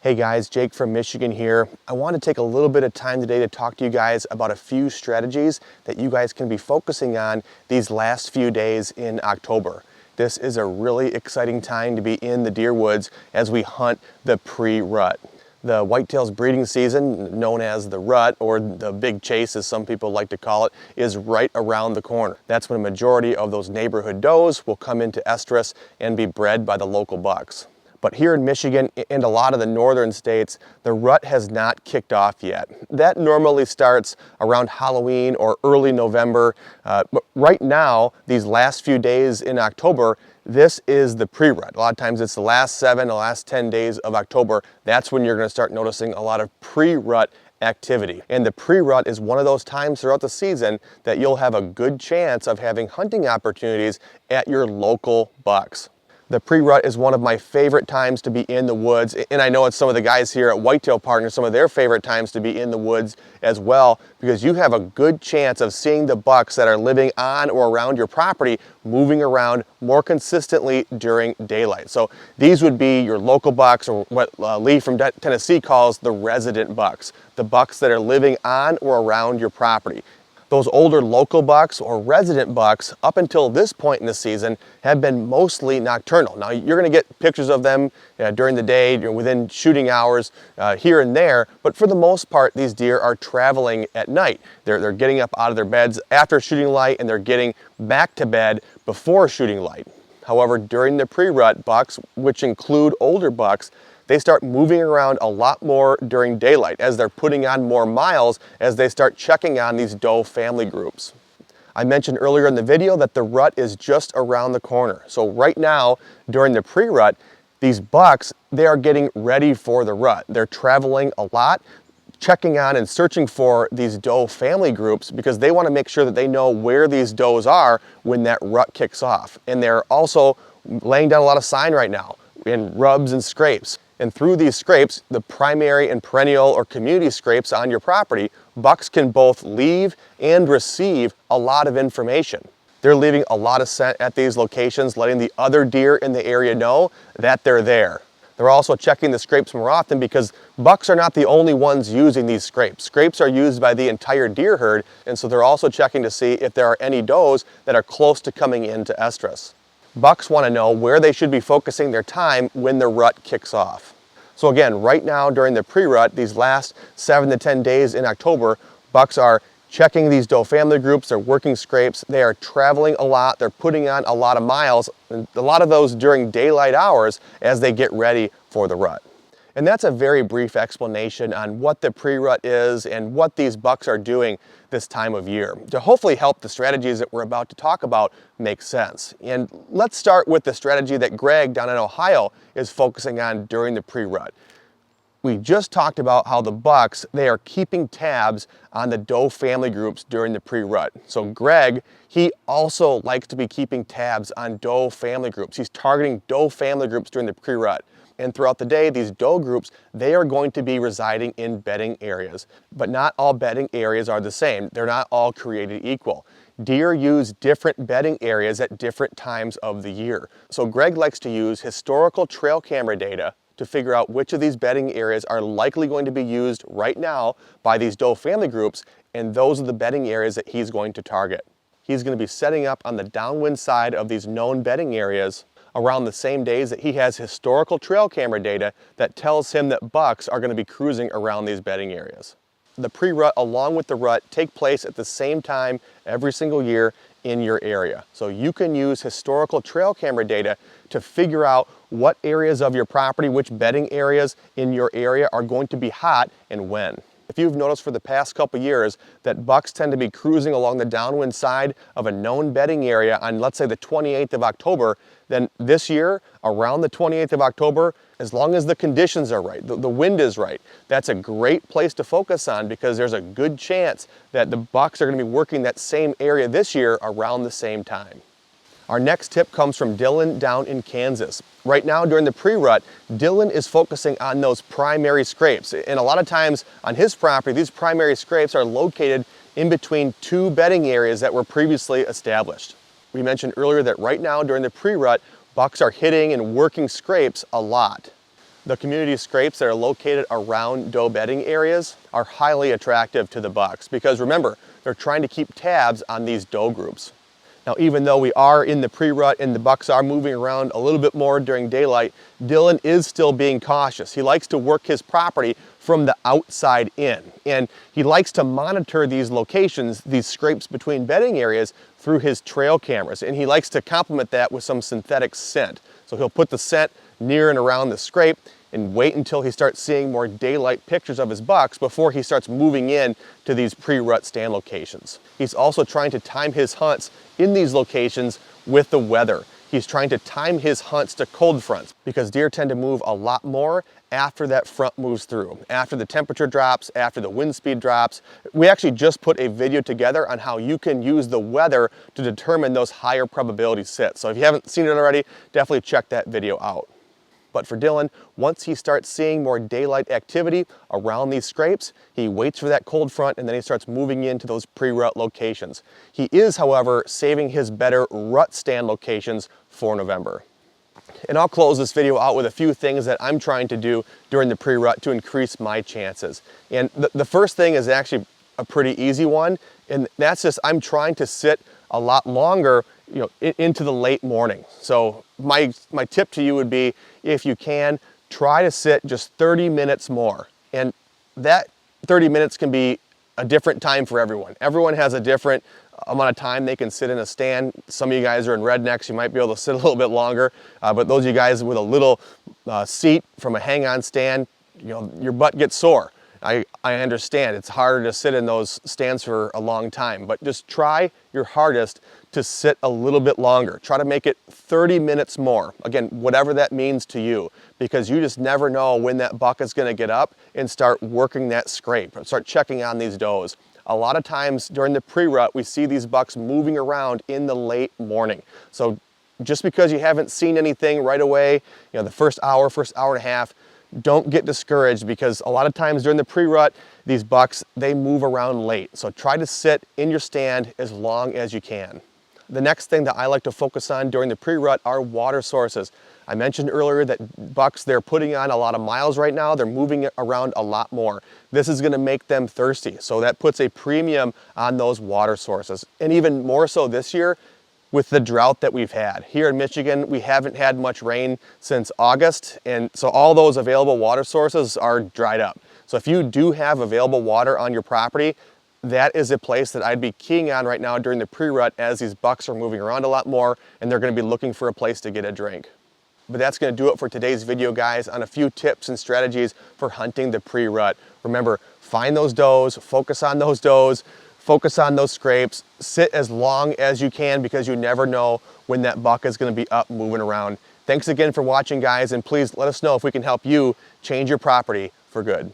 Hey guys, Jake from Michigan here. I want to take a little bit of time today to talk to you guys about a few strategies that you guys can be focusing on these last few days in October. This is a really exciting time to be in the deer woods as we hunt the pre-rut. The whitetail's breeding season, known as the rut, or the big chase as some people like to call it, is right around the corner. That's when a majority of those neighborhood does will come into estrus and be bred by the local bucks. But here in Michigan and a lot of the northern states, the rut has not kicked off yet. That normally starts around Halloween or early November. But right now, these last few days in October, this is the pre-rut. A lot of times it's the last 7, the last 10 days of October. That's when you're going to start noticing a lot of pre-rut activity. And the pre-rut is one of those times throughout the season that you'll have a good chance of having hunting opportunities at your local bucks. The pre-rut is one of my favorite times to be in the woods, and I know it's some of the guys here at Whitetail Partners, some of their favorite times to be in the woods as well, because you have a good chance of seeing the bucks that are living on or around your property moving around more consistently during daylight. So these would be your local bucks, or what Lee from Tennessee calls the resident bucks, the bucks that are living on or around your property. Those older local bucks or resident bucks up until this point in the season have been mostly nocturnal. Now you're going to get pictures of them during the day, within shooting hours here and there, but for the most part these deer are traveling at night. They're getting up out of their beds after shooting light and they're getting back to bed before shooting light. However, during the pre-rut, bucks, which include older bucks, they start moving around a lot more during daylight as they're putting on more miles as they start checking on these doe family groups. I mentioned earlier in the video that the rut is just around the corner. So right now, during the pre-rut, these bucks, they are getting ready for the rut. They're traveling a lot, checking on and searching for these doe family groups because they want to make sure that they know where these does are when that rut kicks off. And they're also laying down a lot of sign right now in rubs and scrapes. And through these scrapes, the primary and perennial or community scrapes on your property, bucks can both leave and receive a lot of information. They're leaving a lot of scent at these locations, letting the other deer in the area know that they're there. They're also checking the scrapes more often because bucks are not the only ones using these scrapes. Scrapes are used by the entire deer herd, and so they're also checking to see if there are any does that are close to coming into estrus. Bucks want to know where they should be focusing their time when the rut kicks off. So again, right now during the pre-rut, these last 7 to 10 days in October, bucks are checking these doe family groups, they're working scrapes, they are traveling a lot, they're putting on a lot of miles, and a lot of those during daylight hours as they get ready for the rut. And that's a very brief explanation on what the pre-rut is and what these bucks are doing this time of year to hopefully help the strategies that we're about to talk about make sense. And let's start with the strategy that Greg down in Ohio is focusing on during the pre-rut. We just talked about how the bucks, they are keeping tabs on the doe family groups during the pre-rut. So Greg, he also likes to be keeping tabs on doe family groups. He's targeting doe family groups during the pre-rut. And throughout the day, these doe groups, they are going to be residing in bedding areas. But not all bedding areas are the same. They're not all created equal. Deer use different bedding areas at different times of the year. So Greg likes to use historical trail camera data to figure out which of these bedding areas are likely going to be used right now by these doe family groups, and those are the bedding areas that he's going to target. He's going to be setting up on the downwind side of these known bedding areas around the same days that he has historical trail camera data that tells him that bucks are going to be cruising around these bedding areas. The pre-rut along with the rut take place at the same time every single year in your area. So you can use historical trail camera data to figure out what areas of your property, which bedding areas in your area are going to be hot and when. If you've noticed for the past couple years that bucks tend to be cruising along the downwind side of a known bedding area on, let's say, the 28th of October, then this year, around the 28th of October, as long as the conditions are right, the wind is right, that's a great place to focus on because there's a good chance that the bucks are going to be working that same area this year around the same time. Our next tip comes from Dylan down in Kansas. Right now during the pre-rut, Dylan is focusing on those primary scrapes. And a lot of times on his property, these primary scrapes are located in between two bedding areas that were previously established. We mentioned earlier that right now during the pre-rut, bucks are hitting and working scrapes a lot. The community scrapes that are located around doe bedding areas are highly attractive to the bucks because remember, they're trying to keep tabs on these doe groups. Now, even though we are in the pre-rut and the bucks are moving around a little bit more during daylight, Dylan is still being cautious. He likes to work his property from the outside in, and he likes to monitor these locations, these scrapes between bedding areas, through his trail cameras, and he likes to complement that with some synthetic scent. So he'll put the scent near and around the scrape and wait until he starts seeing more daylight pictures of his bucks before he starts moving in to these pre-rut stand locations. He's also trying to time his hunts in these locations with the weather. He's trying to time his hunts to cold fronts because deer tend to move a lot more after that front moves through, after the temperature drops, after the wind speed drops. We actually just put a video together on how you can use the weather to determine those higher probability sits. So if you haven't seen it already, definitely check that video out. But for Dylan, once he starts seeing more daylight activity around these scrapes, he waits for that cold front and then he starts moving into those pre-rut locations. He is, however, saving his better rut stand locations for November. And I'll close this video out with a few things that I'm trying to do during the pre-rut to increase my chances. And the first thing is actually a pretty easy one, and that's just I'm trying to sit a lot longer, into the late morning. So my tip to you would be, if you can, try to sit just 30 minutes more. And that 30 minutes can be a different time for everyone. Everyone has a different amount of time they can sit in a stand. Some of you guys are in rednecks, you might be able to sit a little bit longer, but those of you guys with a little seat from a hang-on stand, your butt gets sore. I understand it's harder to sit in those stands for a long time, but just try your hardest to sit a little bit longer. Try to make it 30 minutes more. Again, whatever that means to you, because you just never know when that buck is gonna get up and start working that scrape, start checking on these does. A lot of times during the pre-rut, we see these bucks moving around in the late morning. So just because you haven't seen anything right away, the first hour and a half, don't get discouraged because a lot of times during the pre-rut, these bucks, they move around late. So try to sit in your stand as long as you can. The next thing that I like to focus on during the pre-rut are water sources. I mentioned earlier that bucks, they're putting on a lot of miles right now. They're moving around a lot more. This is gonna make them thirsty. So that puts a premium on those water sources. And even more so this year, with the drought that we've had. Here in Michigan, we haven't had much rain since August, and so all those available water sources are dried up. So if you do have available water on your property, that is a place that I'd be keying on right now during the pre-rut as these bucks are moving around a lot more and they're gonna be looking for a place to get a drink. But that's gonna do it for today's video, guys, on a few tips and strategies for hunting the pre-rut. Remember, find those does, focus on those does, focus on those scrapes, sit as long as you can because you never know when that buck is gonna be up moving around. Thanks again for watching, guys, and please let us know if we can help you change your property for good.